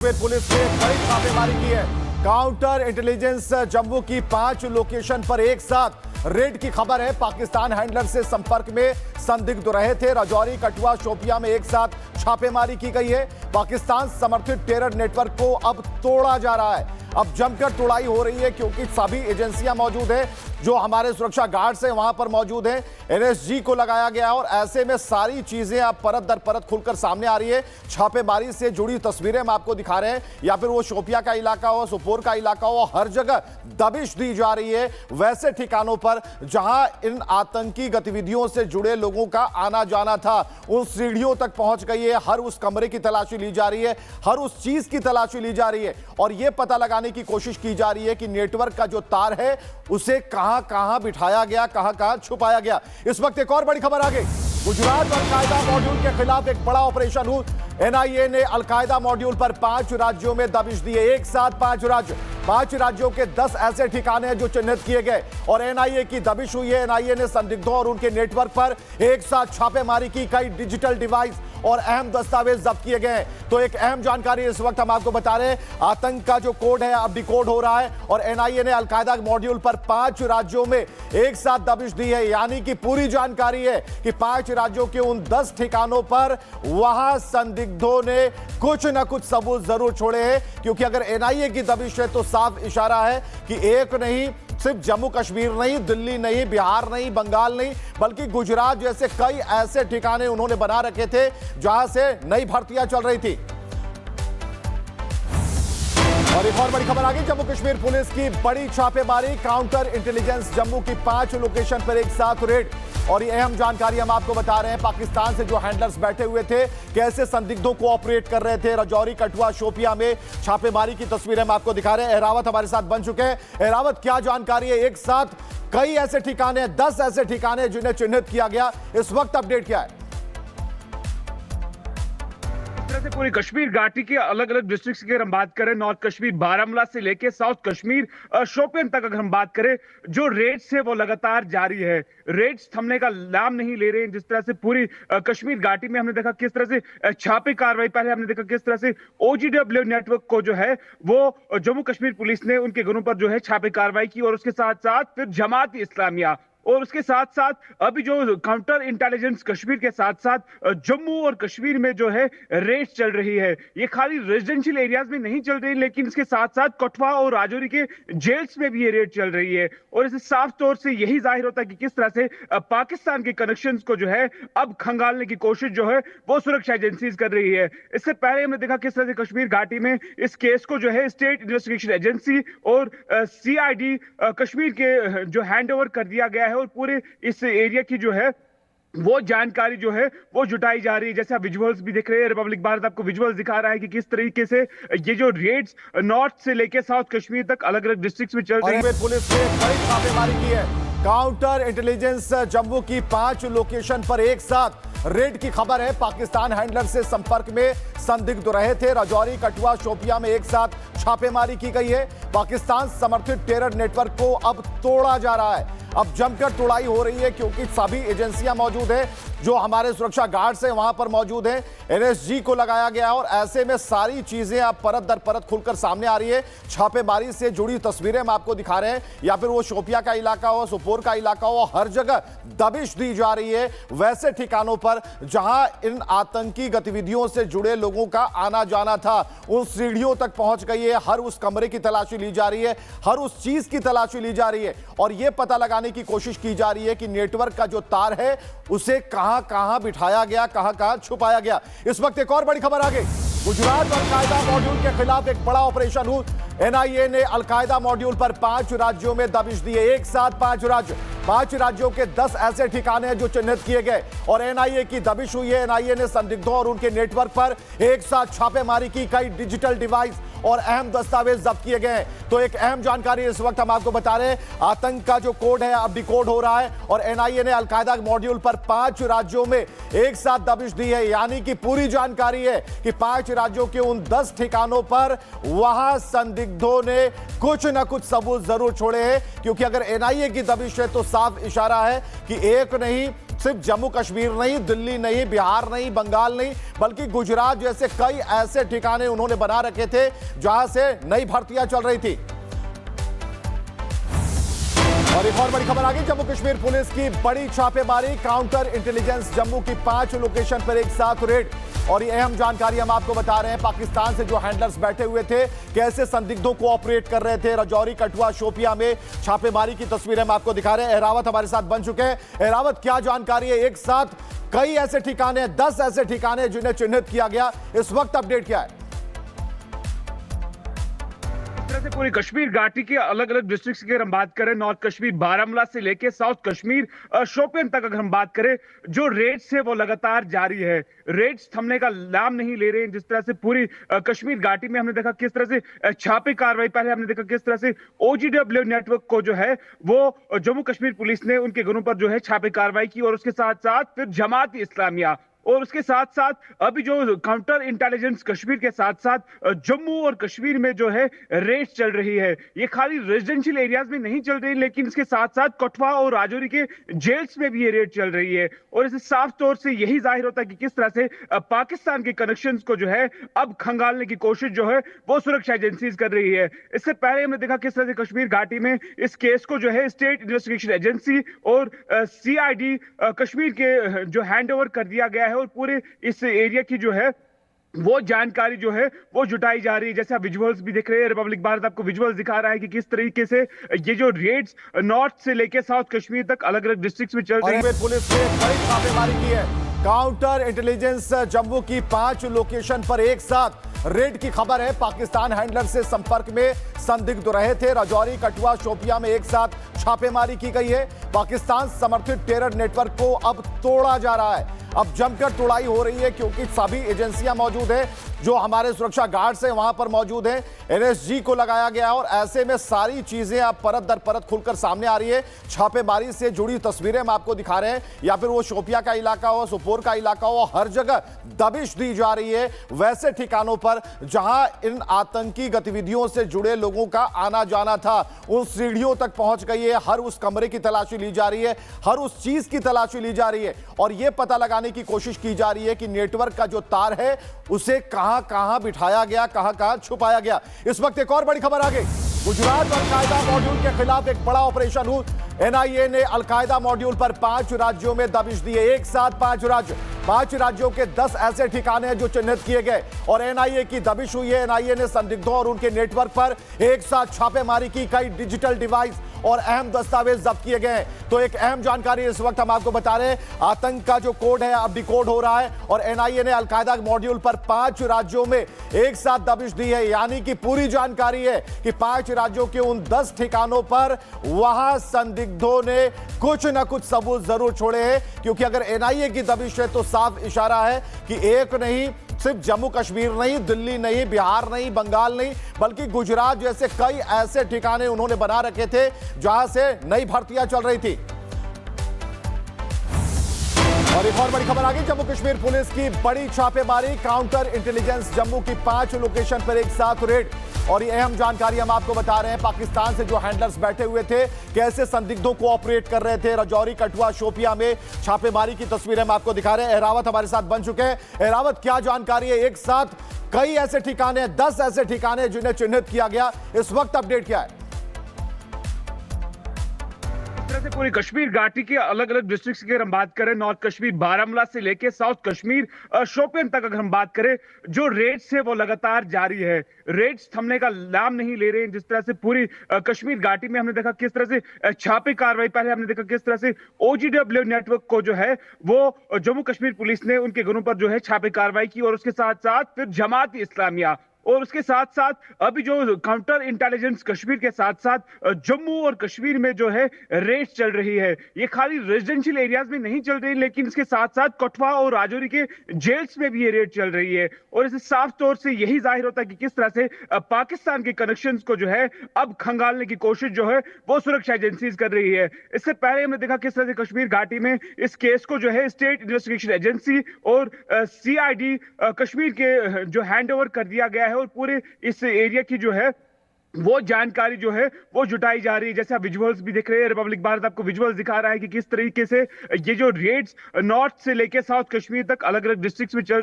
Police ने बड़ी छापेमारी की है। काउंटर इंटेलिजेंस जम्मू की 5 लोकेशन पर एक साथ रेड की खबर है। पाकिस्तान हैंडलर से संपर्क में संदिग्ध रहे थे। राजौरी, कठुआ, शोपियां में एक साथ छापेमारी की गई है। पाकिस्तान समर्थित टेरर नेटवर्क को अब तोड़ा जा रहा है। अब जमकर तोड़ाई हो रही है क्योंकि सभी एजेंसियां मौजूद हैं, जो हमारे सुरक्षा गार्ड्स हैं वहां पर मौजूद हैं। एनएसजी को लगाया गया है और ऐसे में सारी चीजें अब परत दर परत खुलकर सामने आ रही है। छापेमारी से जुड़ी तस्वीरें हम आपको दिखा रहे हैं, या फिर वो शोपिया का इलाका हो, सोपोर का इलाका हो, हर जगह दबिश दी जा रही है वैसे ठिकानों पर जहां इन आतंकी गतिविधियों से जुड़े लोगों का आना जाना था। उन सीढ़ियों तक पहुंच गई है। हर उस कमरे की तलाशी ली जा रही है, हर उस चीज की तलाशी ली जा रही है और यह पता लगाने की कोशिश की जा रही है कि नेटवर्क का जो तार है उसे कहां कहां बिठाया गया, कहां कहां छुपाया गया। इस वक्त एक और बड़ी खबर आ गई। गुजरात अलकायदा मॉड्यूल के खिलाफ एक बड़ा ऑपरेशन हुआ। एनआईए ने अलकायदा मॉड्यूल पर 5 राज्यों में दबिश दी है। एक साथ 5 राज्यों के 10 ऐसे ठिकाने हैं जो चिन्हित किए गए और एनआईए की दबिश हुई है। एनआईए ने संदिग्धों और उनके नेटवर्क पर एक साथ छापेमारी की। कई डिजिटल डिवाइस और अहम दस्तावेज जब्त किए गए हैं। तो एक अहम जानकारी इस वक्त हम आपको बता रहे हैं। आतंक का जो कोड है अब डिकोड हो रहा है और एनआईए ने अलकायदा मॉड्यूल पर 5 राज्यों में एक साथ दबिश दी है। यानी कि पूरी जानकारी है कि 5 राज्यों के उन 10 ठिकानों पर वहां संदिग्धों ने कुछ ना कुछ सबूत जरूर छोड़े हैं, क्योंकि अगर एनआईए की दबिश है तो साफ इशारा है कि एक नहीं, सिर्फ जम्मू कश्मीर नहीं, दिल्ली नहीं, बिहार नहीं, बंगाल नहीं, बल्कि गुजरात जैसे कई ऐसे ठिकाने उन्होंने बना रखे थे जहां से नई भर्तियां चल रही थी। और एक और बड़ी खबर आ गई। जम्मू कश्मीर पुलिस की बड़ी छापेमारी। काउंटर इंटेलिजेंस जम्मू की 5 लोकेशन पर एक साथ रेड और ये अहम जानकारी हम आपको बता रहे हैं। पाकिस्तान से जो हैंडलर्स बैठे हुए थे, कैसे संदिग्धों को ऑपरेट कर रहे थे। राजौरी, कठुआ, शोपिया में छापेमारी की तस्वीरें हम आपको दिखा रहे हैं। एहरावत हमारे साथ बन चुके हैं। एहरावत, क्या जानकारी है? एक साथ कई ऐसे ठिकाने, 10 ऐसे ठिकाने जिन्हें चिन्हित किया गया, इस वक्त अपडेट क्या है? से पूरी कश्मीर घाटी के अलग अलग डिस्ट्रिक्ट्स की अगर हम बात करें, नॉर्थ कश्मीर बारामूला से लेके साउथ कश्मीर शोपियां तक अगर हम बात करें, जो रेड्स है वो लगातार जारी है। रेड्स थमने का नाम नहीं ले रहे हैं। जिस तरह से पूरी कश्मीर घाटी में हमने देखा किस तरह से छापे कार्रवाई, पहले हमने देखा किस तरह से ओजीडब्ल्यू नेटवर्क को जो है वो जम्मू कश्मीर पुलिस ने उनके घरों पर जो है छापे कार्रवाई की और उसके साथ साथ फिर जमात इस्लामिया और उसके साथ साथ अभी जो काउंटर इंटेलिजेंस कश्मीर के साथ साथ जम्मू और कश्मीर में जो है रेड चल रही है। ये खाली रेजिडेंशियल एरियाज में नहीं चल रही, लेकिन इसके साथ साथ कठुआ और राजौरी के जेल्स में भी ये रेड चल रही है। और इसे साफ तौर से यही जाहिर होता है कि किस तरह से पाकिस्तान के कनेक्शंस को जो है अब खंगालने की कोशिश जो है वो सुरक्षा एजेंसीज कर रही है। इससे पहले हमने देखा किस तरह से कश्मीर घाटी में इस केस को जो है स्टेट इन्वेस्टिगेशन एजेंसी और सीआईडी कश्मीर के जो हैंड ओवर कर दिया गया है और पूरे इस एरिया की जो है वो जानकारी जो है वो जुटाई जा रही है। जैसे आप विजुअल्स भी दिख रहे हैं, रिपब्लिक भारत आपको विजुअल्स दिखा रहा है कि किस तरीके से ये जो रेड्स नॉर्थ से लेके साउथ कश्मीर तक अलग अलग डिस्ट्रिक्ट्स में चल रही है। पुलिस ने बड़ी छापेमारी की है। काउंटर इंटेलिजेंस जम्मू की 5 लोकेशन पर एक साथ रेड की खबर है। पाकिस्तान हैंडलर से संपर्क में संदिग्ध रहे थे। राजौरी, कठुआ, शोपियां में एक साथ छापेमारी की गई है। पाकिस्तान समर्थित टेरर नेटवर्क को अब तोड़ा जा रहा है। अब जमकर तोड़ाई हो रही है क्योंकि सभी एजेंसियां मौजूद हैं, जो हमारे सुरक्षा गार्ड्स हैं वहां पर मौजूद हैं। एनएसजी को लगाया गया है और ऐसे में सारी चीजें अब परत दर परत खुलकर सामने आ रही है। छापेमारी से जुड़ी तस्वीरें हम आपको दिखा रहे हैं, या फिर वो शोपिया का इलाका हो, सोपोर का इलाका हो, हर जगह दबिश दी जा रही है वैसे ठिकानों पर जहां इन आतंकी गतिविधियों से जुड़े लोगों का आना जाना था। उन सीढ़ियों तक पहुंच गई है। हर उस कमरे की तलाशी ली जा रही है, हर उस चीज की तलाशी ली जा रही है और यह पता लगाने की कोशिश की जा रही है कि नेटवर्क का जो तार है उसे कहां कहां बिठाया गया, कहां कहां छुपाया गया। इस वक्त एक और बड़ी खबर आ गई। गुजरात अलकायदा मॉड्यूल के खिलाफ एक बड़ा ऑपरेशन हुआ। एनआईए ने अलकायदा मॉड्यूल पर 5 राज्यों में दबिश दी है। एक साथ 5 राज्यों के 10 ऐसे ठिकाने हैं जो चिन्हित किए गए और एनआईए की दबिश हुई है। एनआईए ने संदिग्धों और उनके नेटवर्क पर एक साथ छापेमारी की। कई डिजिटल डिवाइस और अहम दस्तावेज जब्त किए गए हैं। तो एक अहम जानकारी इस वक्त हम आपको बता रहे हैं। आतंक का जो कोड है अब डिकोड हो रहा है और एनआईए ने अलकायदा मॉड्यूल पर 5 राज्यों में एक साथ दबिश दी है। यानी कि पूरी जानकारी है कि 5 राज्यों के उन 10 ठिकानों पर वहां संदिग्धों ने कुछ ना कुछ सबूत जरूर छोड़े हैं, क्योंकि अगर एनआईए की दबिश है तो साफ इशारा है कि एक नहीं, सिर्फ जम्मू कश्मीर नहीं, दिल्ली नहीं, बिहार नहीं, बंगाल नहीं, बल्कि गुजरात जैसे कई ऐसे ठिकाने उन्होंने बना रखे थे जहां से नई भर्तियां चल रही थी। और एक और बड़ी खबर आ गई, जम्मू कश्मीर पुलिस की बड़ी छापेमारी, काउंटर इंटेलिजेंस जम्मू की 5 लोकेशन पर एक साथ रेड। और ये अहम जानकारी हम आपको बता रहे हैं, पाकिस्तान से जो हैंडलर्स बैठे हुए थे कैसे संदिग्धों को ऑपरेट कर रहे थे। राजौरी, कठुआ, शोपिया में छापेमारी की तस्वीरें हम आपको दिखा रहे हैं। एहरावत हमारे साथ बन चुके हैं। एहरावत, क्या जानकारी है? एक साथ कई ऐसे ठिकाने, 10 ऐसे ठिकाने जिन्हें चिन्हित किया गया, इस वक्त अपडेट क्या है? तरह से पूरी कश्मीर घाटी के अलग अलग डिस्ट्रिक्ट्स की अगर हम बात करें, नॉर्थ कश्मीर बारामूला से लेके साउथ कश्मीर शोपियन तक अगर हम बात करें, जो रेड्स है वो लगातार जारी है। रेड्स थमने का नाम नहीं ले रहे हैं। जिस तरह से पूरी कश्मीर घाटी में हमने देखा किस तरह से छापे कार्रवाई, पहले हमने देखा किस तरह से OGW नेटवर्क को जो है वो जम्मू कश्मीर पुलिस ने उनके घरों पर जो है छापे कार्रवाई की, और उसके साथ साथ फिर जमात इस्लामिया, और उसके साथ साथ अभी जो काउंटर इंटेलिजेंस कश्मीर के साथ साथ जम्मू और कश्मीर में जो है रेड चल रही है। ये खाली रेजिडेंशियल एरियाज में नहीं चल रही, लेकिन इसके साथ साथ कठुआ और राजौरी के जेल्स में भी ये रेड चल रही है। और इसे साफ तौर से यही जाहिर होता है कि किस तरह से पाकिस्तान के कनेक्शंस को जो है अब खंगालने की कोशिश जो है वो सुरक्षा एजेंसीज कर रही है। इससे पहले हमने देखा किस तरह से कश्मीर घाटी में इस केस को जो है स्टेट इन्वेस्टिगेशन एजेंसी और CID कश्मीर के जो हैंड ओवर कर दिया गया है, और पूरे इस एरिया की जो है वो जानकारी जो है वो जुटाई जा रही है। जैसे आप विजुअल्स भी दिख रहे हैं, रिपब्लिक भारत आपको विजुअल्स दिखा रहा है कि किस तरीके से ये जो रेड्स नॉर्थ से लेके साउथ कश्मीर तक अलग अलग डिस्ट्रिक्ट्स में चल रही है। पुलिस ने बड़ी छापेमारी की है। काउंटर इंटेलिजेंस जम्मू की 5 लोकेशन पर एक साथ रेड की खबर है। पाकिस्तान हैंडलर से संपर्क में संदिग्ध रहे थे। राजौरी, कठुआ, शोपिया में एक साथ छापेमारी की गई है। पाकिस्तान समर्थित टेरर नेटवर्क को अब तोड़ा जा रहा है। अब जमकर तोड़ाई हो रही है, क्योंकि सभी एजेंसियां मौजूद हैं, जो हमारे सुरक्षा गार्ड्स हैं वहां पर मौजूद हैं, NSG को लगाया गया है, और ऐसे में सारी चीजें अब परत दर परत खुलकर सामने आ रही है। छापेमारी से जुड़ी तस्वीरें हम आपको दिखा रहे हैं, या फिर वो शोपिया का इलाका हो, सोपोर का इलाका हो, हर जगह दबिश दी जा रही है वैसे ठिकानों पर जहां इन आतंकी गतिविधियों से जुड़े लोगों का आना जाना था। उन सीढ़ियों तक पहुंच गई है, हर उस कमरे की तलाशी ली जा रही है, हर उस चीज की तलाशी ली जा रही है, और यह पता लगाने की कोशिश की जा रही है कि नेटवर्क का जो तार है उसे कहां कहां बिठाया गया, कहां कहां छुपाया गया। इस वक्त एक और बड़ी खबर आ गई, गुजरात अलकायदा मॉड्यूल के खिलाफ एक बड़ा ऑपरेशन हुआ। NIA ने अलकायदा मॉड्यूल पर 5 राज्यों में दबिश दी है। एक साथ 5 राज्यों के 10 ऐसे ठिकाने हैं जो चिन्हित किए गए, और NIA की दबिश हुई है। NIA ने संदिग्धों और उनके नेटवर्क पर एक साथ छापेमारी की। कई डिजिटल डिवाइस और अहम दस्तावेज जब्त किए गए हैं। तो एक अहम जानकारी इस वक्त हम आपको बता रहे हैं, आतंक का जो कोड है अब डिकोड हो रहा है, और NIA ने अलकायदा मॉड्यूल पर 5 राज्यों में एक साथ दबिश दी है। यानी कि पूरी जानकारी है कि 5 राज्यों के उन 10 ठिकानों पर वहां संदिग्धों ने कुछ ना कुछ सबूत जरूर छोड़े हैं। क्योंकि अगर NIA की दबिश है तो साफ इशारा है कि एक नहीं, सिर्फ जम्मू कश्मीर नहीं, दिल्ली नहीं, बिहार नहीं, बंगाल नहीं, बल्कि गुजरात जैसे कई ऐसे ठिकाने उन्होंने बना रखे थे जहां से नई भर्तियां चल रही थी। और एक और बड़ी खबर आ गई, जम्मू कश्मीर पुलिस की बड़ी छापेमारी, काउंटर इंटेलिजेंस जम्मू की 5 लोकेशन पर एक साथ रेड। और ये अहम जानकारी हम आपको बता रहे हैं, पाकिस्तान से जो हैंडलर्स बैठे हुए थे कैसे संदिग्धों को ऑपरेट कर रहे थे। राजौरी, कठुआ, शोपिया में छापेमारी की तस्वीरें हम आपको दिखा रहे हैं। एहरावत हमारे साथ बन चुके हैं। एहरावत, क्या जानकारी है? एक साथ कई ऐसे ठिकाने, 10 ऐसे ठिकाने जिन्हें चिन्हित किया गया, इस वक्त अपडेट क्या है? तरह से पूरी कश्मीर घाटी के अलग अलग डिस्ट्रिक्ट्स की अगर हम बात करें, नॉर्थ कश्मीर बारामूला से लेके साउथ कश्मीर शोपियन तक अगर हम बात करें, जो रेड्स है वो लगातार जारी है। रेड्स थमने का नाम नहीं ले रहे हैं। जिस तरह से पूरी कश्मीर घाटी में हमने देखा किस तरह से छापे कार्रवाई, पहले हमने देखा किस तरह से OGW नेटवर्क को जो है वो जम्मू कश्मीर पुलिस ने उनके घरों पर जो है छापे कार्रवाई की, और उसके साथ साथ फिर जमात इस्लामिया, और उसके साथ साथ अभी जो काउंटर इंटेलिजेंस कश्मीर के साथ साथ जम्मू और कश्मीर में जो है रेड चल रही है। ये खाली रेजिडेंशियल एरियाज में नहीं चल रही, लेकिन इसके साथ साथ कठुआ और राजौरी के जेल्स में भी ये रेड चल रही है। और इसे साफ तौर से यही जाहिर होता है कि किस तरह से पाकिस्तान के कनेक्शंस को जो है अब खंगालने की कोशिश जो है वो सुरक्षा एजेंसीज कर रही है। इससे पहले हमने देखा किस तरह से कश्मीर घाटी में इस केस को जो है स्टेट इन्वेस्टिगेशन एजेंसी और CID कश्मीर के जो हैंड ओवर कर दिया गया है, और पूरे इस एरिया की जो है वो जानकारी जो है वो जुटाई जा रही है। जैसे आप विजुअल्स भी दिख रहे हैं, रिपब्लिक भारत आपको विजुअल्स दिखा रहा है कि किस तरीके से ये जो रेड्स नॉर्थ से लेके साउथ कश्मीर तक अलग अलग डिस्ट्रिक्ट्स में चल रही